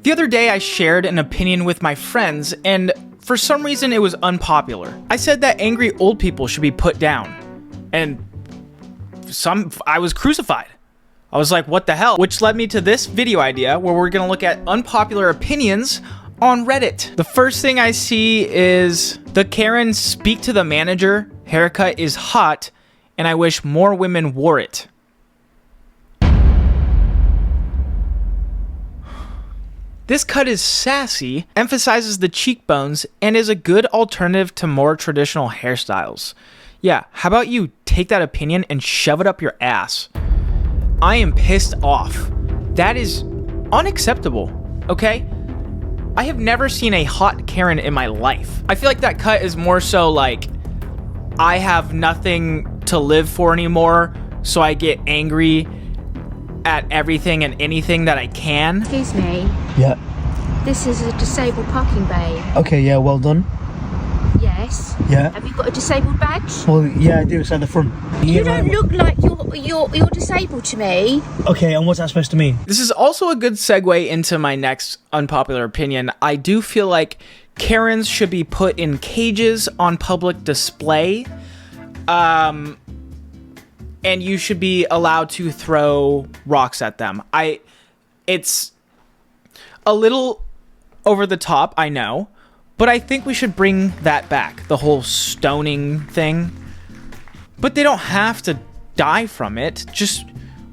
The other day I shared an opinion with my friends, and for some reason it was unpopular. I said that angry old people should be put down, and I was crucified. I was like, what the hell? Which led me to this video idea where we're gonna look at unpopular opinions on Reddit. The first thing I see is the Karen speak to the manager, haircut is hot, and I wish more women wore it. This cut is sassy, emphasizes the cheekbones, and is a good alternative to more traditional hairstyles. Yeah, how about you take that opinion and shove it up your ass? I am pissed off. That is unacceptable, okay? I have never seen a hot Karen in my life. I feel like that cut is more so like, I have nothing to live for anymore, so I get angry at everything and anything that I can. Excuse me. Yeah. This is a disabled parking bay. Okay, yeah, well done. Yes. Yeah. Have you got a disabled badge? Well, yeah, I do. It's at the front. You don't look like you're disabled to me. Okay, and what's that supposed to mean? This is also a good segue into my next unpopular opinion. I do feel like Karens should be put in cages on public display. And you should be allowed to throw rocks at them. It's a little over the top, I know, but I think we should bring that back, the whole stoning thing. But they don't have to die from it. Just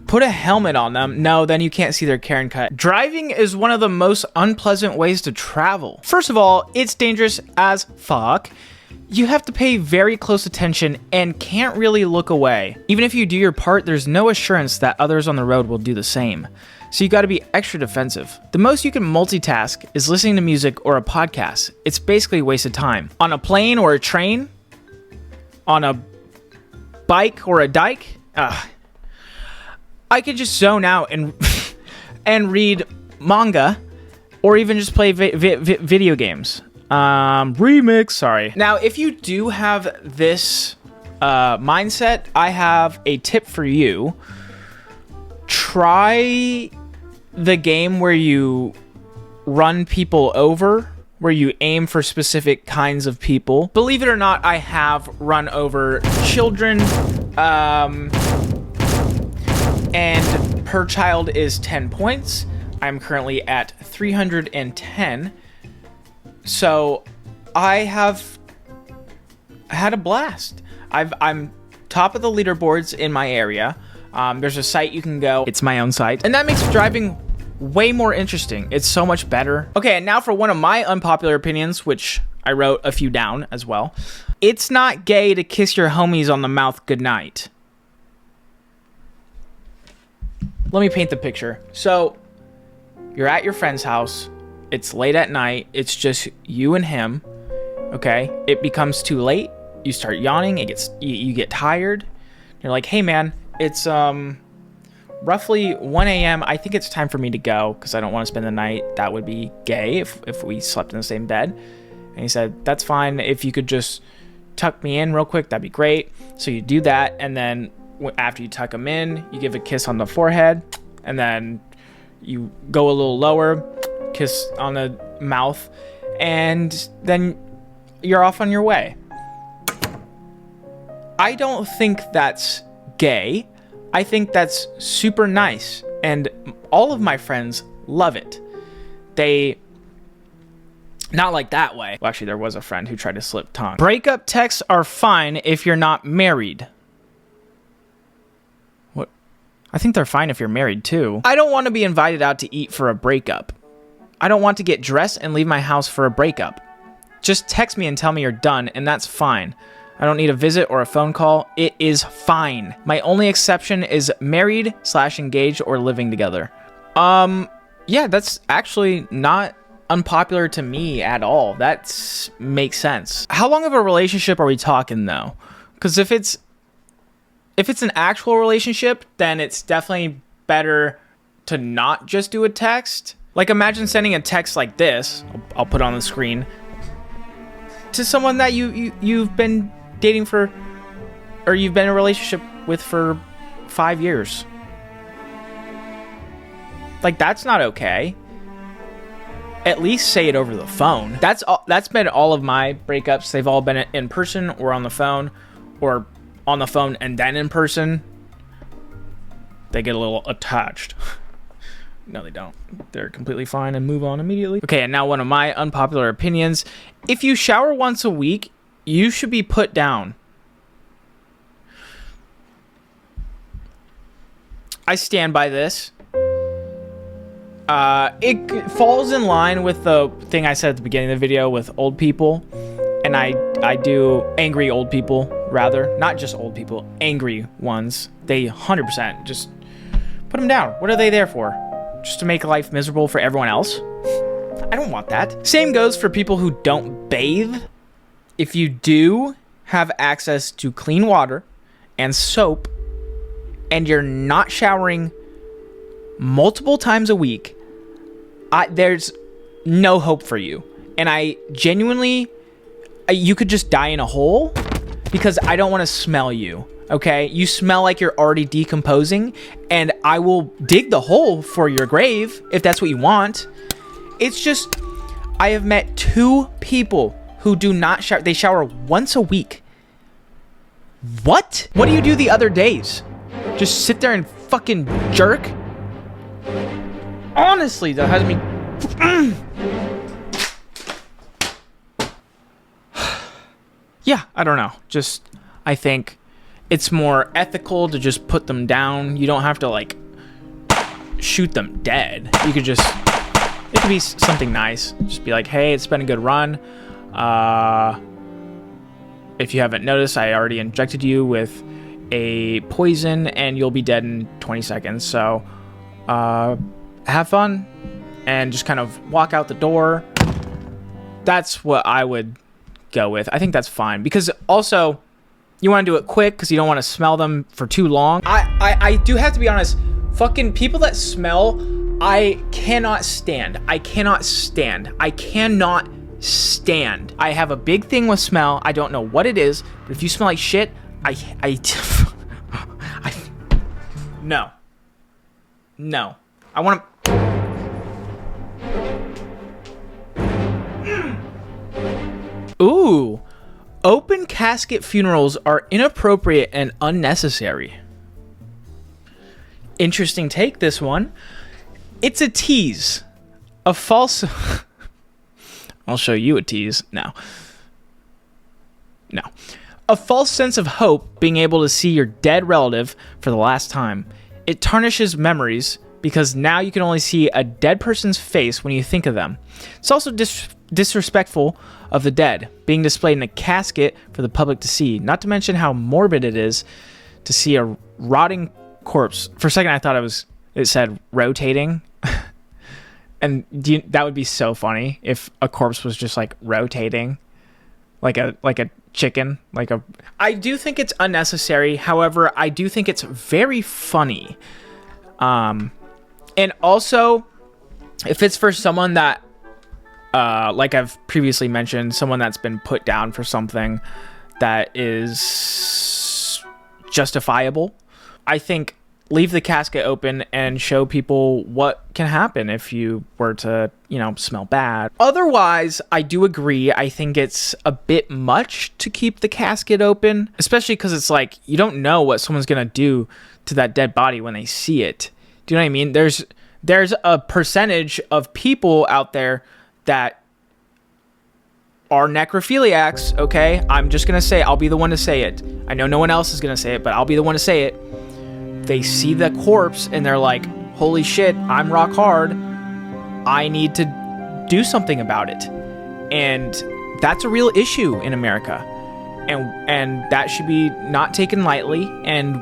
put a helmet on them. No, then you can't see their Karen cut. Driving is one of the most unpleasant ways to travel. First of all, it's dangerous as fuck. You have to pay very close attention and can't really look away. Even if you do your part, there's no assurance that others on the road will do the same. So you gotta be extra defensive. The most you can multitask is listening to music or a podcast. It's basically a waste of time. On a plane or a train? On a bike or a dike? I could just zone out and and read manga or even just play video games. Remix, sorry. Now, if you do have this mindset, I have a tip for you. Try the game where you run people over, where you aim for specific kinds of people. Believe it or not, I have run over children, and per child is 10 points. I'm currently at 310. So I have had a blast. I'm top of the leaderboards in my area. There's a site you can go. It's my own site. And that makes driving way more interesting. It's so much better. Okay, and now for one of my unpopular opinions, which I wrote a few down as well. It's not gay to kiss your homies on the mouth goodnight. Let me paint the picture. So you're at your friend's house. It's late at night. It's just you and him. Okay. It becomes too late. You start yawning. You get tired. You're like, hey man, it's roughly 1 a.m. I think it's time for me to go because I don't want to spend the night. That would be gay if we slept in the same bed. And he said, that's fine. If you could just tuck me in real quick, that'd be great. So you do that. And then after you tuck him in, you give a kiss on the forehead. And then you go a little lower, kiss on the mouth, and then you're off on your way. I don't think that's gay. I think that's super nice, and all of my friends love it. They not like that way. Well, actually, there was a friend who tried to slip tongue. Breakup texts are fine if you're not married. What? I think they're fine if you're married too. I don't want to be invited out to eat for a breakup. I don't want to get dressed and leave my house for a breakup. Just text me and tell me you're done, and that's fine. I don't need a visit or a phone call. It is fine. My only exception is married / engaged or living together. Yeah, that's actually not unpopular to me at all. That makes sense. How long of a relationship are we talking though? Because if it's an actual relationship, then it's definitely better to not just do a text. Like imagine sending a text like this. I'll put it on the screen to someone that you've been dating for, or you've been in a relationship with for 5 years. Like that's not okay. at least say it over the phone. That's been all of my breakups. They've all been in person or on the phone, or on the phone and then in person. They get a little attached. No, they don't. They're completely fine and move on immediately. Okay, and now one of my unpopular opinions. If you shower once a week, you should be put down. I stand by this. It falls in line with the thing I said at the beginning of the video with old people. And I do angry old people, rather. Not just old people, angry ones. They 100% just put them down. What are they there for? Just to make life miserable for everyone else? I don't want that. Same goes for people who don't bathe. If you do have access to clean water and soap, and you're not showering multiple times a week, there's no hope for you. And I genuinely, you could just die in a hole, because I don't want to smell you. Okay, you smell like you're already decomposing, and I will dig the hole for your grave if that's what you want. It's just, I have met 2 people who do not shower. They shower once a week. What? What do you do the other days? Just sit there and fucking jerk? Honestly, that has me... Yeah, I don't know. Just, I think it's more ethical to just put them down. You don't have to, like, shoot them dead. You could just, it could be something nice. Just be like, hey, it's been a good run. If you haven't noticed, I already injected you with a poison and you'll be dead in 20 seconds. So, have fun and just kind of walk out the door. That's what I would go with. I think that's fine, because also you want to do it quick because you don't want to smell them for too long. I do have to be honest, fucking people that smell, I cannot stand. I cannot stand. I have a big thing with smell. I don't know what it is, but if you smell like shit, no. I want to... Ooh, open casket funerals are inappropriate and unnecessary. Interesting take, this one. It's a tease. A false... I'll show you a tease. No. A false sense of hope, being able to see your dead relative for the last time. It tarnishes memories, because now you can only see a dead person's face when you think of them. It's also disrespectful of the dead, being displayed in a casket for the public to see. Not to mention how morbid it is to see a rotting corpse. For a second, I thought it said rotating. And that would be so funny if a corpse was just like rotating, like a chicken, I do think it's unnecessary. However, I do think it's very funny. And also, if it's for someone that, like I've previously mentioned, someone that's been put down for something that is justifiable, I think leave the casket open and show people what can happen if you were to, smell bad. Otherwise, I do agree. I think it's a bit much to keep the casket open, especially because it's like, you don't know what someone's going to do to that dead body when they see it. Do you know what I mean? There's a percentage of people out there that are necrophiliacs, okay? I'm just going to say, I'll be the one to say it. I know no one else is going to say it, but I'll be the one to say it. They see the corpse and they're like, holy shit, I'm rock hard. I need to do something about it. And that's a real issue in America. And that should be not taken lightly. And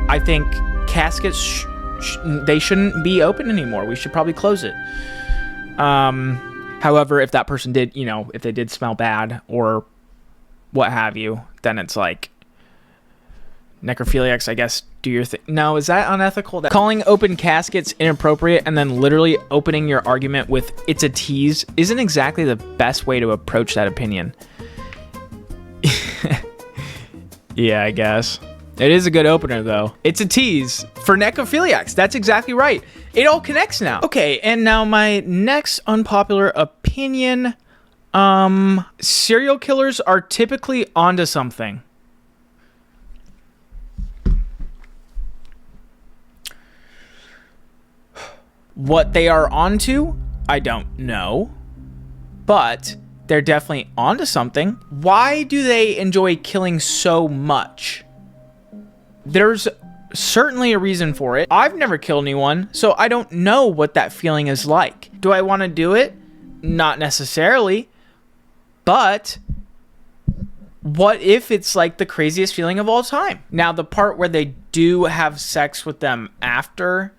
I think caskets, they shouldn't be open anymore. We should probably close it. However, if that person did, if they did smell bad or what have you, then it's like, necrophiliacs, I guess, do your thing. No, is that unethical? Calling open caskets inappropriate and then literally opening your argument with "it's a tease" isn't exactly the best way to approach that opinion. Yeah, I guess. It is a good opener, though. It's a tease for necrophiliacs. That's exactly right. It all connects now. Okay, and now my next unpopular opinion. Serial killers are typically onto something. What they are onto, I don't know. But they're definitely onto something. Why do they enjoy killing so much? There's certainly a reason for it. I've never killed anyone, so I don't know what that feeling is like. Do I want to do it? Not necessarily. But what if it's like the craziest feeling of all time? Now, the part where they do have sex with them after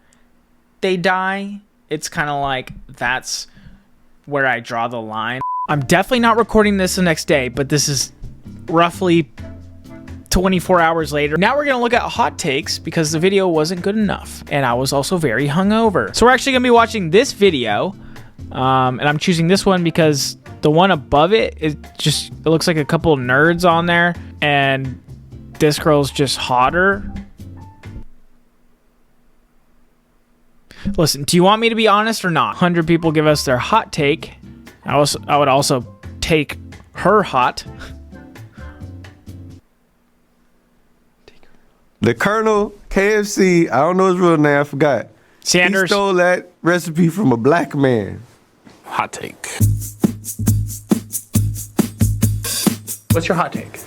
they die, it's kind of like that's where I draw the line. I'm definitely not recording this the next day, but this is roughly 24 hours later. Now we're going to look at hot takes because the video wasn't good enough and I was also very hungover. So we're actually going to be watching this video, and I'm choosing this one because the one above it, it looks like a couple of nerds on there, and this girl's just hotter. Listen, do you want me to be honest or not? 100 people give us their hot take. I would also take her hot. The Colonel, KFC, I don't know his real name, I forgot. Sanders. He stole that recipe from a black man. Hot take. What's your hot take?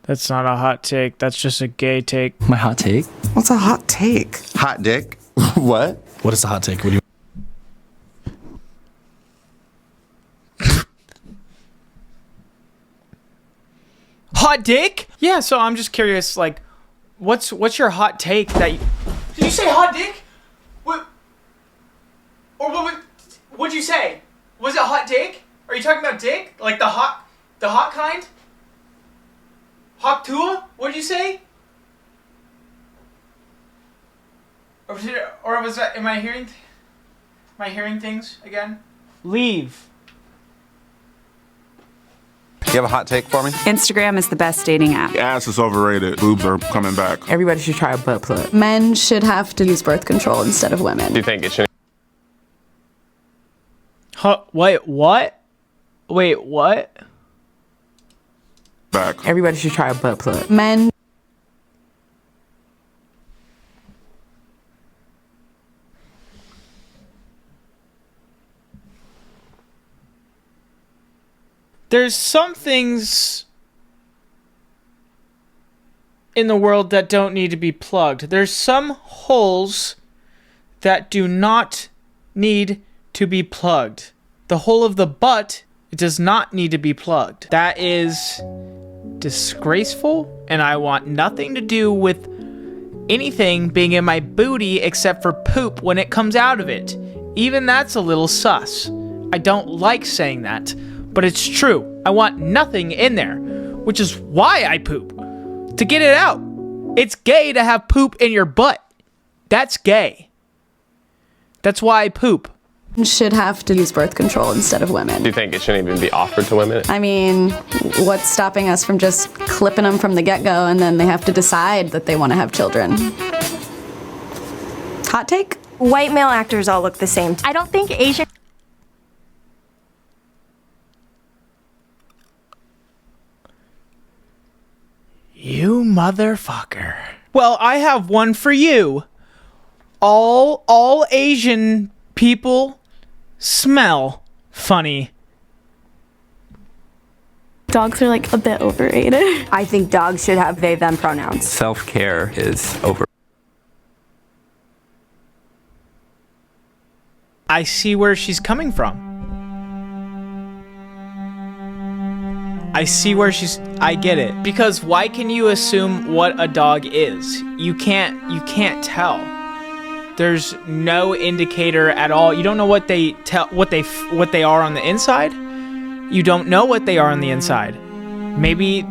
That's not a hot take. That's just a gay take. My hot take? What's a hot take? Hot dick. What? What is the hot take? What do you... Hot dick? Yeah, so I'm just curious, like, what's your hot take that you... Did you say hot dick? What? Or what'd you say? Was it hot dick? Are you talking about dick? Like the hot kind? Hot tua? What'd you say? Or was that, am I hearing things again? Leave. You have a hot take for me? Instagram is the best dating app. Ass is overrated. Boobs are coming back. Everybody should try a butt plug. Men should have to use birth control instead of women. Do you think it should? Wait, what? Wait, what? Back. Everybody should try a butt plug. Men. There's some things in the world that don't need to be plugged. There's some holes that do not need to be plugged. The hole of the butt, it does not need to be plugged. That is disgraceful, and I want nothing to do with anything being in my booty except for poop when it comes out of it. Even that's a little sus. I don't like saying that, but it's true. I want nothing in there, which is why I poop. To get it out. It's gay to have poop in your butt. That's gay. That's why I poop. Should have to use birth control instead of women. Do you think it shouldn't even be offered to women? I mean, what's stopping us from just clipping them from the get-go and then they have to decide that they want to have children? Hot take? White male actors all look the same. I don't think Asian... You motherfucker. Well, I have one for you. All Asian people smell funny. Dogs are like a bit overrated. I think dogs should have they, them pronouns. Self-care is over. I see where she's coming from. I get it. Because why can you assume what a dog is? You can't tell. There's no indicator at all. You don't know what they are on the inside. You don't know what they are on the inside. Maybe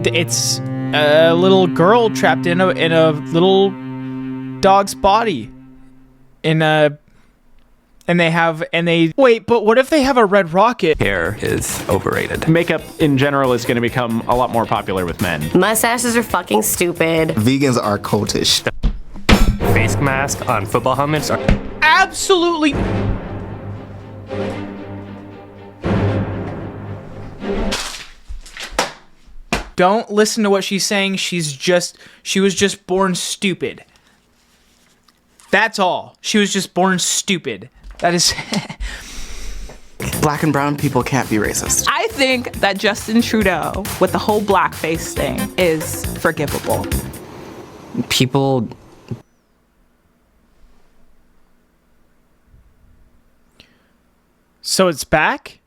it's a little girl trapped in a little dog's body in a And they wait, but what if they have a red rocket? Hair is overrated. Makeup in general is going to become a lot more popular with men. Mustaches are fucking stupid. Vegans are cultish. Face mask on football helmets are Absolutely. Don't listen to what she's saying. She was just born stupid. That's all. She was just born stupid. That is... Black and brown people can't be racist. I think that Justin Trudeau, with the whole blackface thing, is forgivable. people. So it's back?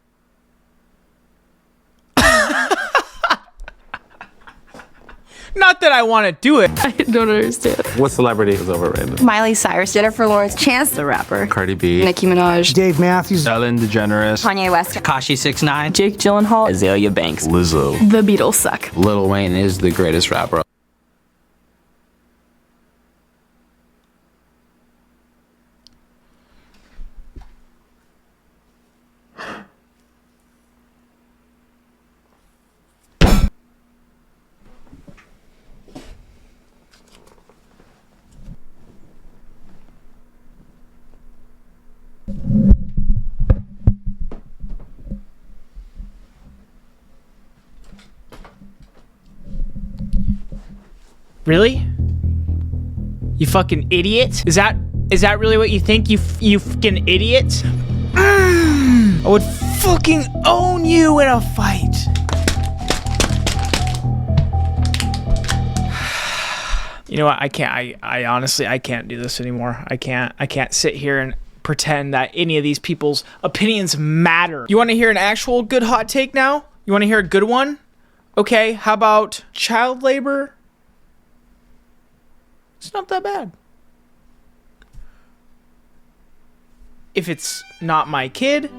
Not that I want to do it. I don't understand. What celebrity is overrated? Miley Cyrus, Jennifer Lawrence, Chance the Rapper, Cardi B, Nicki Minaj, Dave Matthews, Ellen DeGeneres, Kanye West, Tekashi 6ix9ine, Jake Gyllenhaal, Azalea Banks, Lizzo. The Beatles suck. Lil Wayne is the greatest rapper. Really? You fucking idiot? Is that really what you think? You fucking idiot? I would fucking own you in a fight. You know what? I can't. I honestly I can't do this anymore. I can't sit here and pretend that any of these people's opinions matter. You want to hear an actual good hot take now? You want to hear a good one? Okay, how about child labor? It's not that bad. If it's not my kid,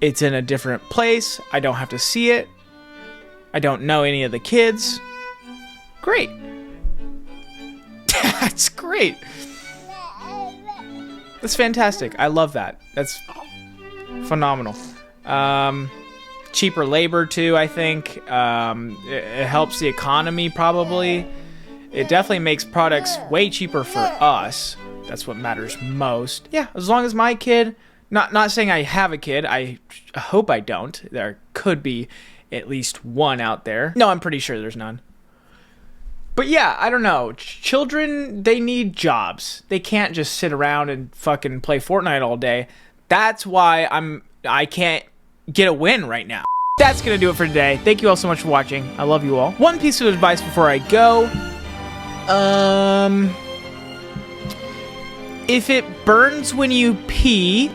it's in a different place, I don't have to see it, I don't know any of the kids, great. That's great. That's fantastic. I love that. That's phenomenal. Cheaper labor too, I think. It helps the economy probably. It definitely makes products way cheaper for us. That's what matters most. Yeah, as long as my kid, not saying I have a kid, I hope I don't. There could be at least one out there. No, I'm pretty sure there's none. But yeah, I don't know. Children, they need jobs. They can't just sit around and fucking play Fortnite all day. That's why I can't get a win right now. That's gonna do it for today. Thank you all so much for watching. I love you all. One piece of advice before I go. If it burns when you pee,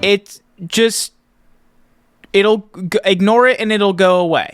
it'll ignore it and it'll go away.